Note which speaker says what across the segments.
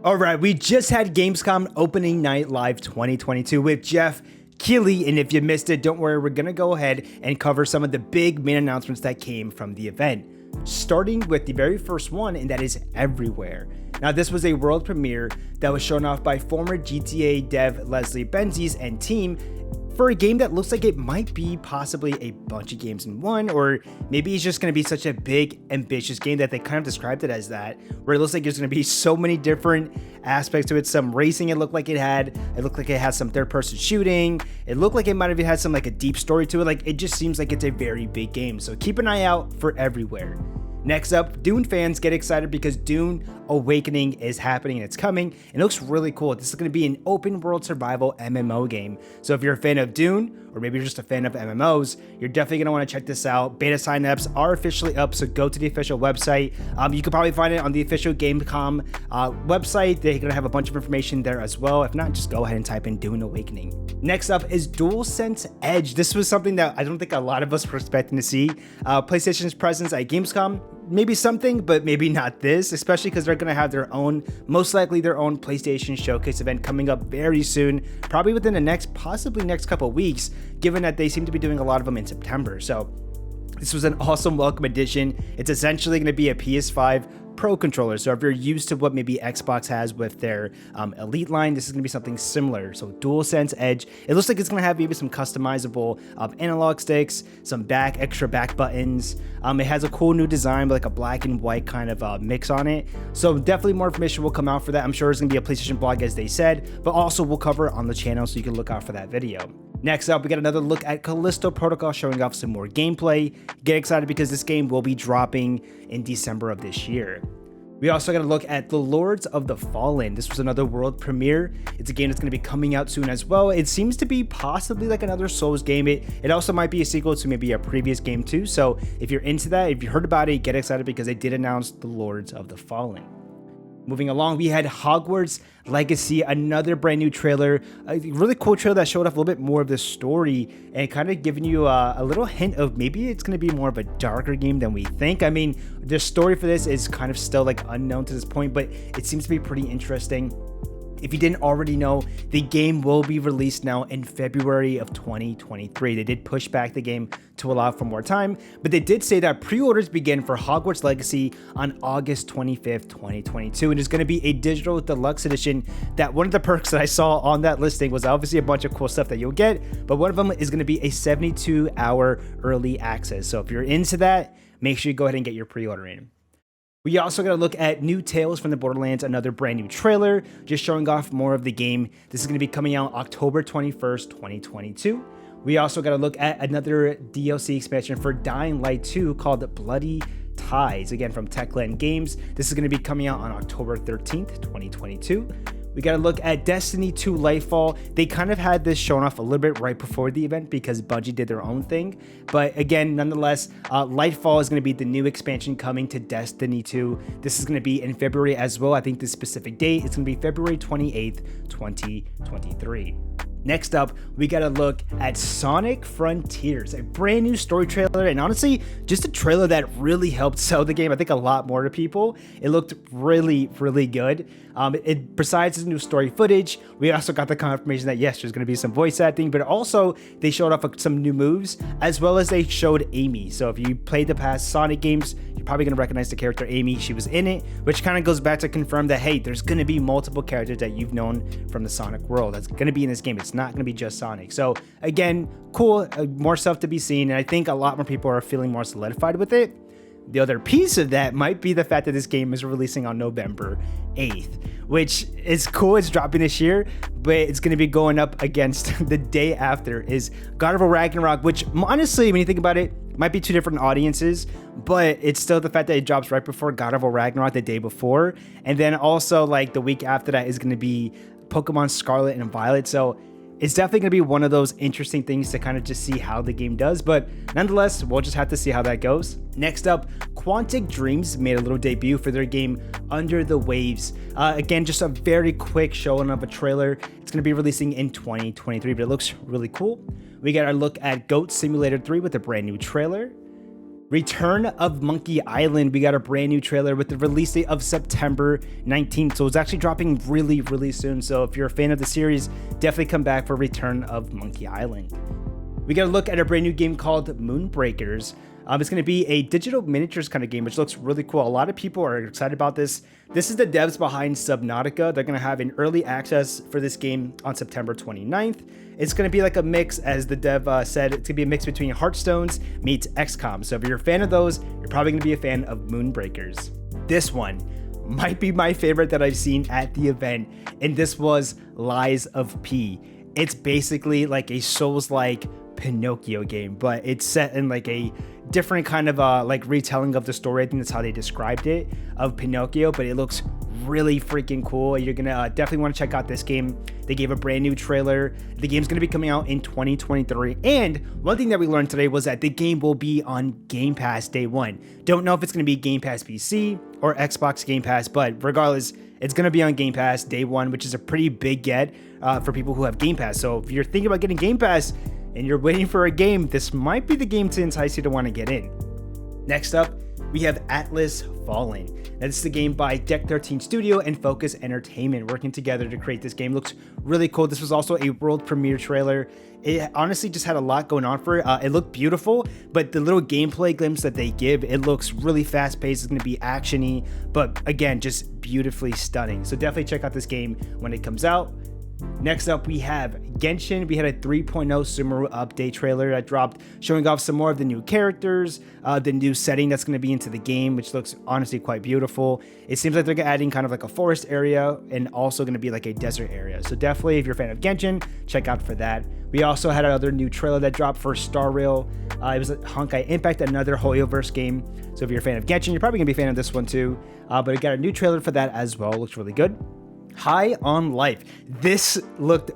Speaker 1: All right, we just had Gamescom opening night live 2022 with Jeff Keighley, and if you missed it, don't worry, we're gonna go ahead and cover some of the big main announcements that came from the event. Starting with the very first one, and that is Everywhere. Now, this was a world premiere that was shown off by former GTA dev Leslie Benzies and team for a game that looks like it might be possibly a bunch of games in one, or maybe it's just going to be such a big, ambitious game that they kind of described it as that, where it looks like there's going to be so many different aspects to it. Some racing it looked like it had. It looked like it had some third-person shooting. It looked like it might have had some like a deep story to it. Like, it just seems like it's a very big game. So keep an eye out for Everywhere. Next up, Dune fans get excited because Dune Awakening is happening and it's coming, and it looks really cool. This is going to be an open world survival MMO game. So if you're a fan of Dune, or maybe you're just a fan of MMOs, you're definitely going to want to check this out. Beta signups are officially up, so go to the official website. You can probably find it on the official Gamescom website. They're going to have a bunch of information there as well. If not, just go ahead and type in Dune Awakening. Next up is Dualsense Edge. This was something that I don't think a lot of us were expecting to see. PlayStation's presence at Gamescom, maybe something, but maybe not this, especially because they're going to have their own, most likely their own PlayStation Showcase event coming up very soon, probably within the possibly next couple of weeks, given that they seem to be doing a lot of them in September. So this was an awesome welcome addition. It's essentially going to be a PS5 Pro controller. So if you're used to what maybe Xbox has with their Elite line, this is going to be something similar. So DualSense Edge, it looks like it's going to have maybe some customizable analog sticks, some extra back buttons. It has a cool new design with like a black and white kind of mix on it. So definitely more information will come out for that. I'm sure it's going to be a PlayStation blog as they said, but also we'll cover it on the channel, so you can look out for that video. Next up, we got another look at Callisto Protocol showing off some more gameplay. Get excited because this game will be dropping in December of this year. We also got to look at The Lords of the Fallen. This was another world premiere. It's a game that's going to be coming out soon as well. It seems to be possibly like another Souls game. It also might be a sequel to maybe a previous game too. So if you're into that, if you heard about it, get excited because they did announce The Lords of the Fallen. Moving along, we had Hogwarts Legacy, another brand new trailer, a really cool trailer that showed off a little bit more of the story and kind of giving you a little hint of maybe it's going to be more of a darker game than we think. I mean, the story for this is kind of still like unknown to this point, but it seems to be pretty interesting. If you didn't already know, the game will be released now in February of 2023. They did push back the game to allow for more time, but they did say that pre-orders begin for Hogwarts Legacy on August 25th, 2022, and it's going to be a digital deluxe edition. That one of the perks that I saw on that listing was obviously a bunch of cool stuff that you'll get, but one of them is going to be a 72-hour early access. So if you're into that, make sure you go ahead and get your pre-order in. We also got to look at new tales from the Borderlands, another brand new trailer, just showing off more of the game. This is going to be coming out October 21st, 2022. We also got to look at another DLC expansion for Dying Light 2 called Bloody Ties, again from Techland Games. This is going to be coming out on October 13th, 2022. We got to look at Destiny 2 Lightfall. They kind of had this shown off a little bit right before the event because Bungie did their own thing. But again, nonetheless, Lightfall is going to be the new expansion coming to Destiny 2. This is going to be in February as well. I think the specific date is going to be February 28th, 2023. Next up, we got to look at Sonic Frontiers, a brand new story trailer, and honestly, just a trailer that really helped sell the game, I think, a lot more to people. It looked really, really good. Besides the new story footage, we also got the confirmation that yes, there's going to be some voice acting, but also they showed off some new moves, as well as they showed Amy. So if you played the past Sonic games, you're probably going to recognize the character Amy. She was in it, which kind of goes back to confirm that, hey, there's going to be multiple characters that you've known from the Sonic world that's going to be in this game. It's not going to be just Sonic. So again, cool, more stuff to be seen, and I think a lot more people are feeling more solidified with it. The other piece of that might be the fact that this game is releasing on November 8th, which is cool. It's dropping this year, but it's going to be going up against the day after is God of War Ragnarok, which honestly, when you think about it, might be two different audiences, but it's still the fact that it drops right before God of War Ragnarok the day before. And then also like the week after that is going to be Pokemon Scarlet and Violet. So it's definitely going to be one of those interesting things to kind of just see how the game does, but nonetheless, we'll just have to see how that goes. Next up, Quantic Dreams made a little debut for their game Under the Waves. Again, just a very quick showing of a trailer. It's going to be releasing in 2023, but it looks really cool. We got our look at Goat Simulator 3 with a brand new trailer. Return of Monkey Island. We got a brand new trailer with the release date of September 19th. So it's actually dropping really soon. So if you're a fan of the series, definitely come back for Return of Monkey Island. We got a look at a brand new game called Moonbreakers. It's going to be a digital miniatures kind of game, which looks really cool. A lot of people are excited about this. This is the devs behind Subnautica. They're going to have an early access for this game on September 29th. It's going to be like a mix, as the dev said, it's going to be a mix between Hearthstones meets XCOM. So if you're a fan of those, you're probably going to be a fan of Moonbreakers. This one might be my favorite that I've seen at the event, and this was Lies of P. It's basically like a Souls-like Pinocchio game, but it's set in like a different kind of like retelling of the story. I think that's how they described it, of Pinocchio, but it looks really freaking cool. You're gonna definitely want to check out this game. They gave a brand new trailer. The game's gonna be coming out in 2023, and one thing that we learned today was that the game will be on Game Pass day one. Don't know if it's gonna be Game Pass PC or Xbox Game Pass, but regardless, it's gonna be on Game Pass day one, which is a pretty big get for people who have Game Pass. So if you're thinking about getting Game Pass and you're waiting for a game, this might be the game to entice you to want to get in. Next up, we have Atlas Fallen. Now, this is the game by Deck 13 Studio and Focus Entertainment working together to create this game. Looks really cool. This was also a world premiere trailer. It honestly just had a lot going on for it. It looked beautiful, but the little gameplay glimpse that they give, it looks really fast paced. It's going to be actiony, but again, just beautifully stunning. So definitely check out this game when it comes out. Next up, we have Genshin. We had a 3.0 Sumeru update trailer that dropped, showing off some more of the new characters, the new setting that's going to be into the game, which looks honestly quite beautiful. It seems like they're adding kind of like a forest area and also going to be like a desert area. So definitely, if you're a fan of Genshin, check out for that. We also had another new trailer that dropped for Star Rail. It was Honkai Impact, another Hoyoverse game. So if you're a fan of Genshin, you're probably going to be a fan of this one too. But we got a new trailer for that as well. Looks really good. High on Life. This looked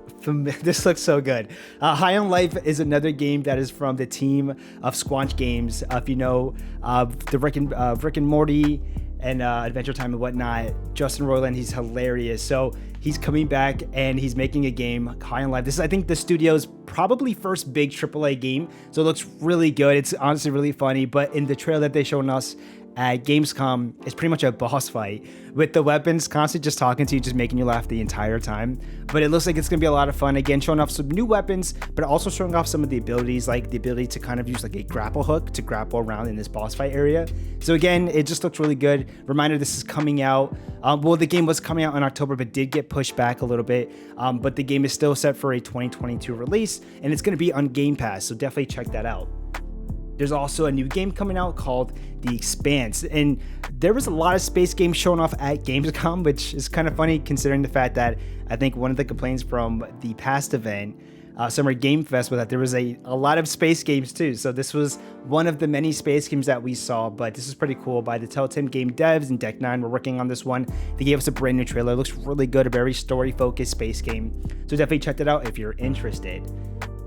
Speaker 1: so good. High on Life is another game that is from the team of Squanch Games. If you know the Rick and Morty and Adventure Time and whatnot, Justin Roiland, he's hilarious. So he's coming back and he's making a game, High on Life. This is, I think, the studio's probably first big AAA game. So it looks really good. It's honestly really funny. But in the trailer that they showed us at Gamescom, it's pretty much a boss fight with the weapons constantly just talking to you, just making you laugh the entire time. But it looks like it's gonna be a lot of fun. Again, showing off some new weapons, but also showing off some of the abilities, like the ability to kind of use like a grapple hook to grapple around in this boss fight area. So again, it just looks really good. Reminder, this is coming out. Well, the game was coming out in October, but did get pushed back a little bit. But the game is still set for a 2022 release, and it's gonna be on Game Pass. So definitely check that out. There's also a new game coming out called The Expanse, and there was a lot of space games showing off at Gamescom, which is kind of funny considering the fact that I think one of the complaints from the past event, Summer Game Fest, was that there was a lot of space games too. So this was one of the many space games that we saw, but this is pretty cool. By the Telltale Game devs and Deck 9, we're working on this one. They gave us a brand new trailer. It looks really good, a very story-focused space game. So definitely check that out if you're interested.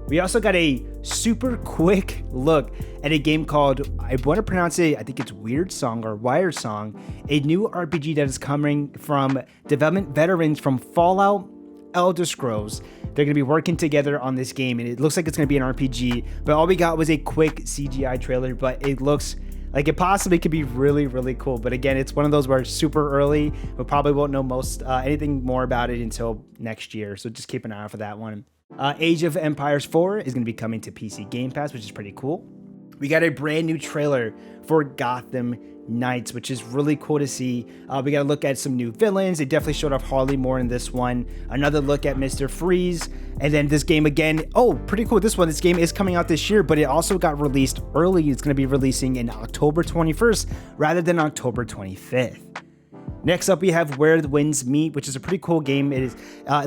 Speaker 1: We also got a super quick look at a game called, I want to pronounce it, I think it's Weird Song or Wired Song, a new RPG that is coming from development veterans from Fallout, Elder Scrolls. They're going to be working together on this game, and it looks like it's going to be an RPG, but all we got was a quick CGI trailer, but it looks like it possibly could be really cool. But again, it's one of those where it's super early. We probably won't know anything more about it until next year, so just keep an eye out for that one. Age of Empires 4 is going to be coming to PC Game Pass, which is pretty cool. We got a brand new trailer for Gotham Knights, which is really cool to see. We got to look at some new villains. They definitely showed off Harley more in this one. Another look at Mr. Freeze. And then this game again. Oh, pretty cool. This game is coming out this year, but it also got released early. It's going to be releasing in October 21st rather than October 25th. Next up, we have Where the Winds Meet, which is a pretty cool game. It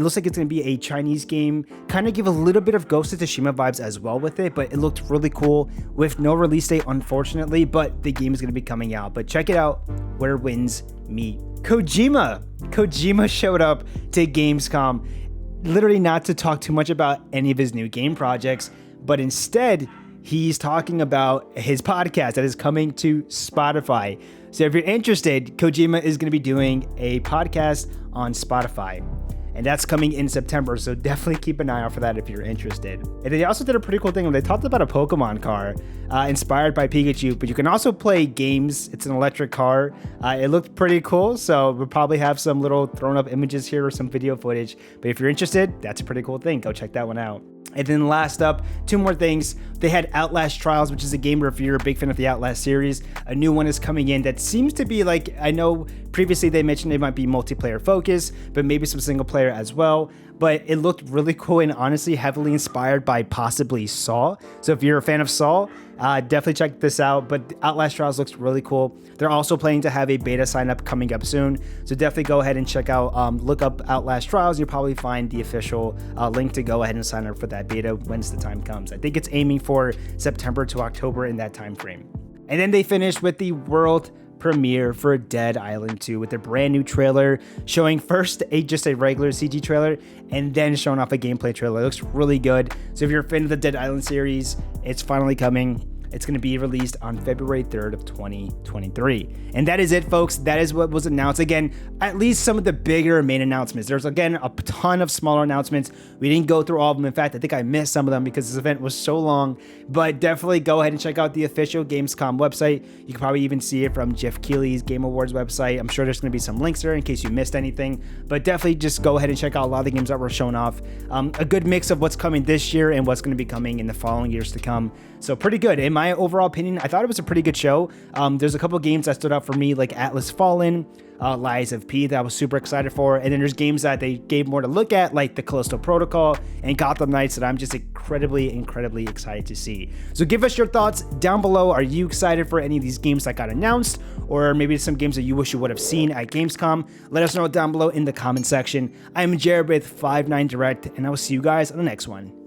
Speaker 1: looks like it's going to be a Chinese game. Kind of give a little bit of Ghost of Tsushima vibes as well with it, but it looked really cool with no release date, unfortunately, but the game is going to be coming out. But check it out, Where Winds Meet. Kojima showed up to Gamescom, literally not to talk too much about any of his new game projects, but instead, he's talking about his podcast that is coming to Spotify. So if you're interested, Kojima is going to be doing a podcast on Spotify. and that's coming in September, so definitely keep an eye out for that if you're interested. And they also did a pretty cool thing when they talked about a Pokemon car inspired by Pikachu, but you can also play games. It's an electric car. It looked pretty cool, so we'll probably have some little thrown up images here or some video footage, but if you're interested, that's a pretty cool thing. Go check that one out. And then last up, two more things. They had Outlast Trials, which is a game where if you're a big fan of the Outlast series, a new one is coming in that seems to be like, I know previously they mentioned it might be multiplayer focused, but maybe some single player as well. But it looked really cool and honestly heavily inspired by possibly Saw. So if you're a fan of Saw, definitely check this out. But Outlast Trials looks really cool. They're also planning to have a beta sign up coming up soon. So definitely go ahead and check out, look up Outlast Trials. You'll probably find the official link to go ahead and sign up for that beta once the time comes. I think it's aiming for September to October in that time frame. And then they finished with the world premiere for Dead Island 2 with a brand new trailer showing first just a regular CG trailer and then showing off a gameplay trailer. It looks really good. So if you're a fan of the Dead Island series, it's finally coming. It's going to be released on February 3rd of 2023. And that is it, folks. That is what was announced. Again, at least some of the bigger main announcements. There's, again, a ton of smaller announcements. We didn't go through all of them. In fact, I think I missed some of them because this event was so long. But definitely go ahead and check out the official Gamescom website. You can probably even see it from Jeff Keighley's Game Awards website. I'm sure there's going to be some links there in case you missed anything. But definitely just go ahead and check out a lot of the games that were shown off. A good mix of what's coming this year and what's going to be coming in the following years to come. So pretty good. In my overall opinion, I thought it was a pretty good show. There's a couple of games that stood out for me, like Atlas Fallen, Lies of P, that I was super excited for. And then there's games that they gave more to look at, like the Callisto Protocol and Gotham Knights, that I'm just incredibly excited to see. So give us your thoughts down below. Are you excited for any of these games that got announced? Or maybe some games that you wish you would have seen at Gamescom? Let us know down below in the comment section. I'm Jared with 59 Direct, and I will see you guys on the next one.